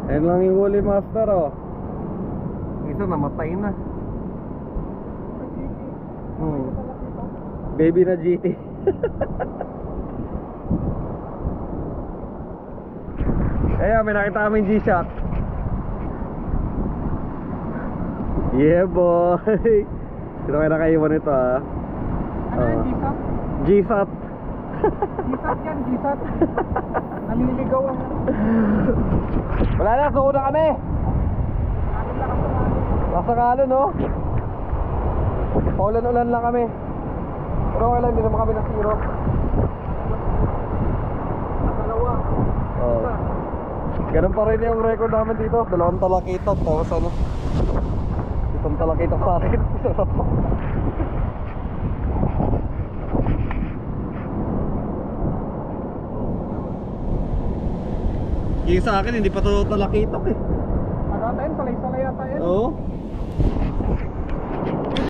Ayun lang yung huli master oh. Isa namatay na. Baby na GT. Ayan, may nakita kami G-Shock. Yeah boy. Sino kaya nakaiwan ito ah? Ano yung G-Sat? G-Sat. G-Sat yan, G-Sat. Naliligaw ang... Wala na, suko na kami. Nasa kalo no? Paulan-ulan lang kami. Pero okay lang, hindi naman kami nasiro. Dalawa. Oh. Ganun pa rin yung record namin dito. 2 talakitok, tapos ano, 1 talakitok sa akin. Yung sa akin, hindi pa to talakitok eh. Ano tayo? Salay-salay yata yan. Oo.